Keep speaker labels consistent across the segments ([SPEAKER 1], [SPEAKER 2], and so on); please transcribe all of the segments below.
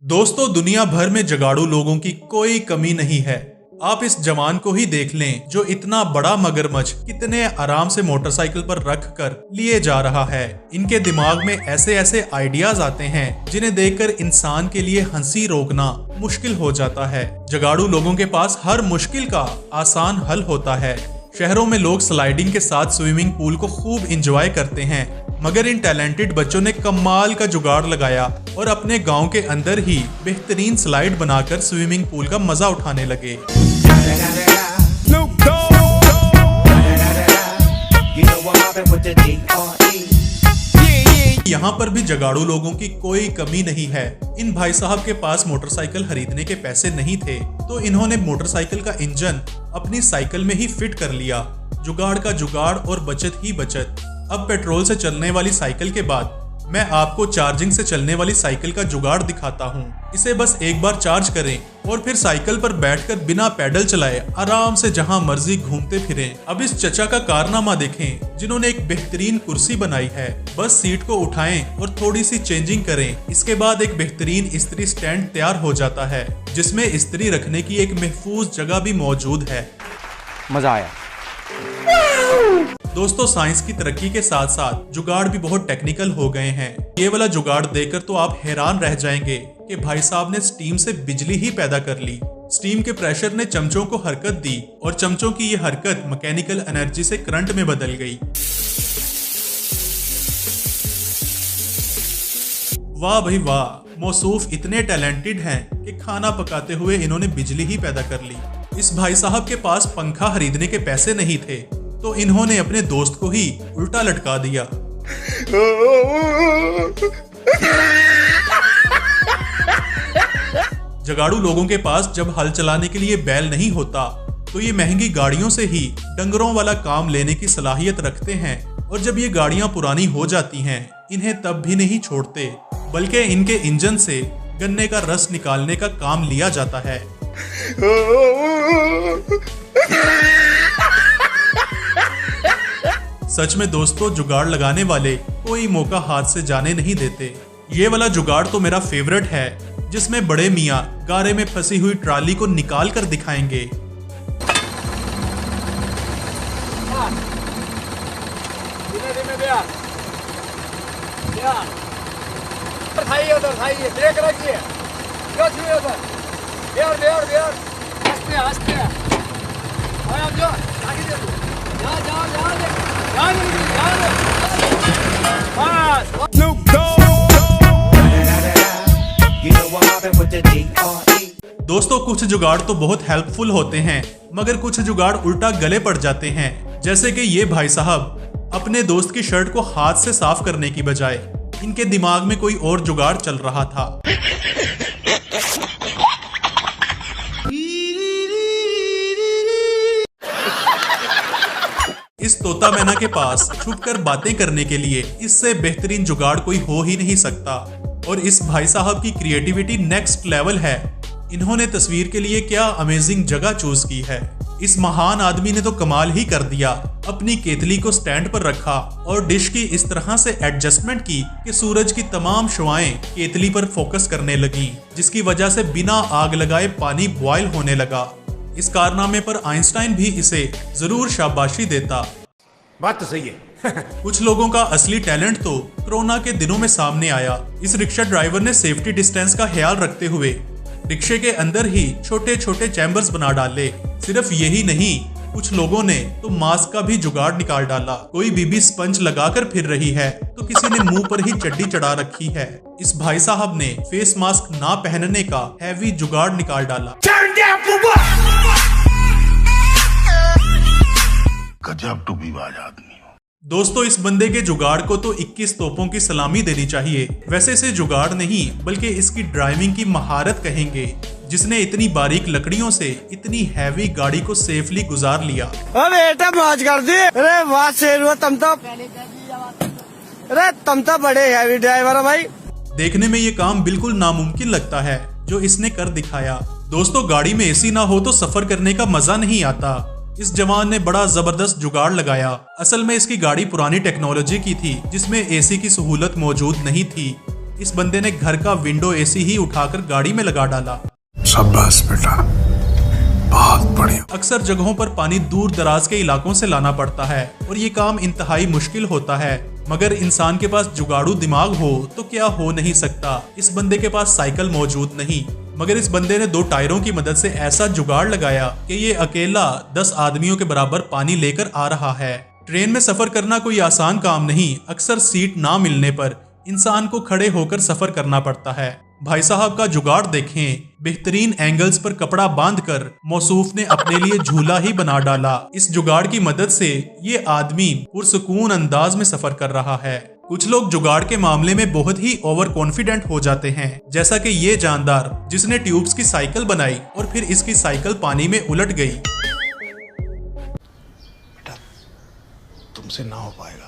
[SPEAKER 1] दोस्तों, दुनिया भर में जुगाड़ू लोगों की कोई कमी नहीं है। आप इस जवान को ही देख लें जो इतना बड़ा मगरमच्छ कितने आराम से मोटरसाइकिल पर रख कर लिए जा रहा है। इनके दिमाग में ऐसे ऐसे आइडियाज आते हैं जिन्हें देखकर इंसान के लिए हंसी रोकना मुश्किल हो जाता है। जुगाड़ू लोगों के पास हर मुश्किल का आसान हल होता है। शहरों में लोग स्लाइडिंग के साथ स्विमिंग पूल को खूब इंजॉय करते हैं, मगर इन टैलेंटेड बच्चों ने कमाल का जुगाड़ लगाया और अपने गांव के अंदर ही बेहतरीन स्लाइड बनाकर स्विमिंग पूल का मजा उठाने लगे। यहाँ पर भी जुगाड़ू लोगों की कोई कमी नहीं है। इन भाई साहब के पास मोटरसाइकिल खरीदने के पैसे नहीं थे, तो इन्होंने मोटरसाइकिल का इंजन अपनी साइकिल में ही फिट कर लिया। जुगाड़ का जुगाड़ और बचत ही बचत। अब पेट्रोल से चलने वाली साइकिल के बाद मैं आपको चार्जिंग से चलने वाली साइकिल का जुगाड़ दिखाता हूँ। इसे बस एक बार चार्ज करें और फिर साइकिल पर बैठकर बिना पैडल चलाए आराम से जहाँ मर्जी घूमते फिरें। अब इस चचा का कारनामा देखें जिन्होंने एक बेहतरीन कुर्सी बनाई है। बस सीट को उठाएं और थोड़ी सी चेंजिंग करें। इसके बाद एक बेहतरीन इस्त्री स्टैंड तैयार हो जाता है, जिसमें इस्त्री रखने की एक महफूज जगह भी मौजूद है।
[SPEAKER 2] मजा आया।
[SPEAKER 1] दोस्तों, साइंस की तरक्की के साथ साथ जुगाड़ भी बहुत टेक्निकल हो गए हैं। ये वाला जुगाड़ देखकर तो आप हैरान रह जाएंगे कि भाई साहब ने स्टीम से बिजली ही पैदा कर ली। स्टीम के प्रेशर ने चमचों को हरकत दी और चमचों की ये हरकत मैकेनिकल एनर्जी से करंट में बदल गई। वाह भाई वाह, मौसूफ इतने टैलेंटेड हैं कि खाना पकाते हुए इन्होंने बिजली ही पैदा कर ली। इस भाई साहब के पास पंखा खरीदने के पैसे नहीं थे, तो इन्होंने अपने दोस्त को ही उल्टा लटका दिया। जुगाड़ू लोगों के पास जब हल चलाने के लिए बैल नहीं होता, तो ये महंगी गाड़ियों से ही डंगरों वाला काम लेने की सलाहियत रखते हैं। और जब ये गाड़ियां पुरानी हो जाती हैं, इन्हें तब भी नहीं छोड़ते, बल्कि इनके इंजन से गन्ने का रस निकालने का काम लिया जाता है। सच में दोस्तों, जुगाड़ लगाने वाले कोई मौका हाथ से जाने नहीं देते। ये वाला जुगाड़ तो मेरा फेवरेट है, जिसमें बड़े मियाँ गारे में फंसी हुई ट्राली को निकाल कर दिखाएंगे।
[SPEAKER 3] ब्रेक रखिए,
[SPEAKER 1] दोस्तों, कुछ जुगाड़ तो बहुत हेल्पफुल होते हैं, मगर कुछ जुगाड़ उल्टा गले पड़ जाते हैं। जैसे कि ये भाई साहब अपने दोस्त की शर्ट को हाथ से साफ करने की बजाय इनके दिमाग में कोई और जुगाड़ चल रहा था। इस तोता मैना के पास छुपकर बातें करने के लिए इससे बेहतरीन जुगाड़ कोई हो ही नहीं सकता। और इस भाई साहब की क्रिएटिविटी नेक्स्ट लेवल है। इन्होंने तस्वीर के लिए क्या अमेजिंग जगह चूज की है। इस महान आदमी ने तो कमाल ही कर दिया। अपनी केतली को स्टैंड पर रखा और डिश की इस तरह से एडजस्टमेंट की कि सूरज की तमाम शुआएं केतली पर फोकस करने लगी, जिसकी वजह से बिना आग लगाए पानी बॉयल होने लगा। इस कारनामे पर आइंस्टाइन भी इसे जरूर शाबाशी देता।
[SPEAKER 2] बात तो सही है।
[SPEAKER 1] कुछ लोगों का असली टैलेंट तो कोरोना के दिनों में सामने आया। इस रिक्शा ड्राइवर ने सेफ्टी डिस्टेंस का ख्याल रखते हुए रिक्शे के अंदर ही छोटे छोटे चैम्बर्स बना डाले। सिर्फ यही नहीं, कुछ लोगों ने तो मास्क का भी जुगाड़ निकाल डाला। कोई बीबी स्पंज लगाकर फिर रही है, तो किसी ने मुंह पर ही चड्डी चढ़ा रखी है। इस भाई साहब ने फेस मास्क ना पहनने का हैवी जुगाड़ निकाल डाला।
[SPEAKER 4] गजब टूबीबाज आदमी।
[SPEAKER 1] दोस्तों, इस बंदे के जुगाड़ को तो 21 तोपों की सलामी देनी चाहिए। वैसे इसे जुगाड़ नहीं बल्कि इसकी ड्राइविंग की महारत कहेंगे, जिसने इतनी बारीक लकड़ियों से इतनी हैवी गाड़ी को सेफली गुजार लिया।
[SPEAKER 3] बेटा मौज कर दी। अरे वाह शेर, तुम तो बड़े हैवी ड्राइवर हो भाई।
[SPEAKER 1] देखने में ये काम बिल्कुल नामुमकिन लगता है जो इसने कर दिखाया। दोस्तों, गाड़ी में एसी ना हो तो सफर करने का मजा नहीं आता। इस जवान ने बड़ा जबरदस्त जुगाड़ लगाया। असल में इसकी गाड़ी पुरानी टेक्नोलॉजी की थी, जिसमें एसी की सहूलत मौजूद नहीं थी। इस बंदे ने घर का विंडो एसी ही उठाकर गाड़ी में लगा डाला।
[SPEAKER 4] शाबाश बेटा, बहुत बढ़िया।
[SPEAKER 1] अक्सर जगहों पर पानी दूर दराज के इलाकों से लाना पड़ता है और ये काम इंतहाई मुश्किल होता है, मगर इंसान के पास जुगाड़ू दिमाग हो तो क्या हो नहीं सकता। इस बंदे के पास साइकिल मौजूद नहीं, मगर इस बंदे ने 2 टायरों की मदद से ऐसा जुगाड़ लगाया कि ये अकेला 10 आदमियों के बराबर पानी लेकर आ रहा है। ट्रेन में सफर करना कोई आसान काम नहीं। अक्सर सीट ना मिलने पर इंसान को खड़े होकर सफर करना पड़ता है। भाई साहब का जुगाड़ देखें। बेहतरीन एंगल्स पर कपड़ा बांधकर मौसूफ ने अपने लिए झूला ही बना डाला। इस जुगाड़ की मदद से ये आदमी पुरसुकून अंदाज में सफर कर रहा है। कुछ लोग जुगाड़ के मामले में बहुत ही ओवर कॉन्फिडेंट हो जाते हैं, जैसा कि ये जानदार जिसने ट्यूब्स की साइकिल बनाई और फिर इसकी साइकिल पानी में उलट गई।
[SPEAKER 4] तुमसे ना हो पाएगा।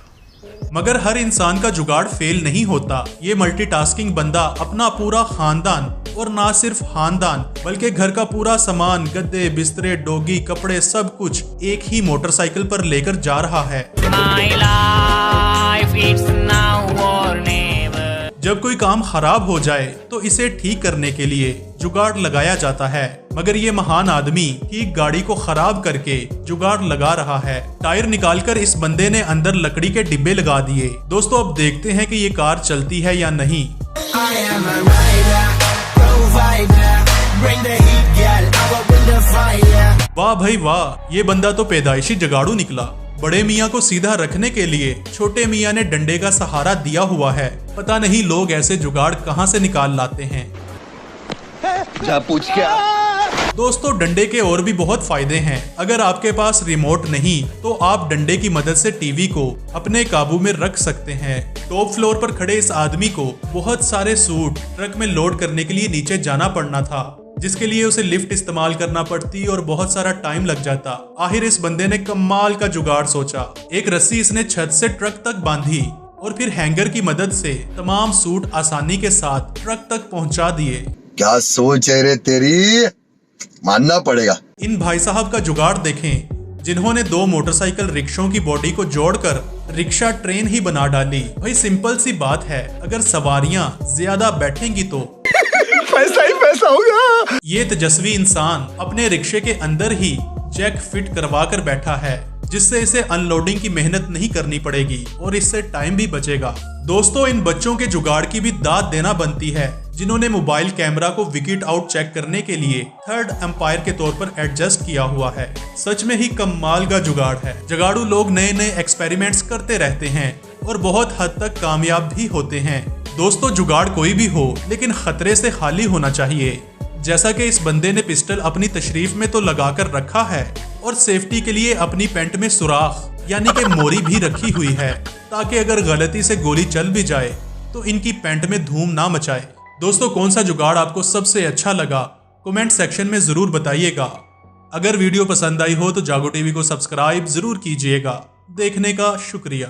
[SPEAKER 1] मगर हर इंसान का जुगाड़ फेल नहीं होता। ये मल्टीटास्किंग बंदा अपना पूरा खानदान, और ना सिर्फ खानदान बल्कि घर का पूरा सामान, गद्दे, बिस्तरे, डोगी, कपड़े, सब कुछ एक ही मोटरसाइकिल पर लेकर जा रहा है। जब कोई काम खराब हो जाए तो इसे ठीक करने के लिए जुगाड़ लगाया जाता है, मगर ये महान आदमी ठीक गाड़ी को खराब करके जुगाड़ लगा रहा है। टायर निकालकर इस बंदे ने अंदर लकड़ी के डिब्बे लगा दिए। दोस्तों, अब देखते हैं कि ये कार चलती है या नहीं। वाह भाई वाह, ये बंदा तो पैदाइशी जुगाड़ू निकला। बड़े मियाँ को सीधा रखने के लिए छोटे मियाँ ने डंडे का सहारा दिया हुआ है। पता नहीं लोग ऐसे जुगाड़ कहाँ से निकाल लाते हैं।
[SPEAKER 2] जा पूछ क्या।
[SPEAKER 1] दोस्तों, डंडे के और भी बहुत फायदे हैं। अगर आपके पास रिमोट नहीं तो आप डंडे की मदद से टीवी को अपने काबू में रख सकते हैं। टॉप फ्लोर पर खड़े इस आदमी को बहुत सारे सूट ट्रक में लोड करने के लिए नीचे जाना पड़ना था, जिसके लिए उसे लिफ्ट इस्तेमाल करना पड़ती और बहुत सारा टाइम लग जाता। आखिर इस बंदे ने कमाल का जुगाड़ सोचा। एक रस्सी इसने छत से ट्रक तक बांधी और फिर हैंगर की मदद से तमाम सूट आसानी के साथ ट्रक तक पहुंचा दिए।
[SPEAKER 5] क्या सोच है रे तेरी, मानना पड़ेगा।
[SPEAKER 1] इन भाई साहब का जुगाड़ देखें, जिन्होंने 2 मोटरसाइकिल रिक्शों की बॉडी को जोड़कर रिक्शा ट्रेन ही बना डाली। भाई सिंपल सी बात है, अगर सवारियां ज्यादा बैठेंगी तो
[SPEAKER 3] पैसा ही पैसा होगा।
[SPEAKER 1] ये तेजस्वी इंसान अपने रिक्शे के अंदर ही जैक फिट करवा कर बैठा है, जिससे इसे अनलोडिंग की मेहनत नहीं करनी पड़ेगी और इससे टाइम भी बचेगा। दोस्तों, इन बच्चों के जुगाड़ की भी दाद देना बनती है, जिन्होंने मोबाइल कैमरा को विकेट आउट चेक करने के लिए थर्ड एम्पायर के तौर पर एडजस्ट किया हुआ है। सच में ही कमाल का जुगाड़ है। जुगाड़ू लोग नए नए एक्सपेरिमेंट्स करते रहते हैं और बहुत हद तक कामयाब भी होते हैं। दोस्तों, जुगाड़ कोई भी हो लेकिन खतरे से खाली होना चाहिए। जैसा कि इस बंदे ने पिस्टल अपनी तशरीफ में तो लगा कर रखा है और सेफ्टी के लिए अपनी पैंट में सुराख यानी कि मोरी भी रखी हुई है, ताकि अगर गलती से गोली चल भी जाए तो इनकी पैंट में धूम ना मचाए। दोस्तों, कौन सा जुगाड़ आपको सबसे अच्छा लगा कमेंट सेक्शन में जरूर बताइएगा। अगर वीडियो पसंद आई हो तो जागो टीवी को सब्सक्राइब जरूर कीजिएगा। देखने का शुक्रिया।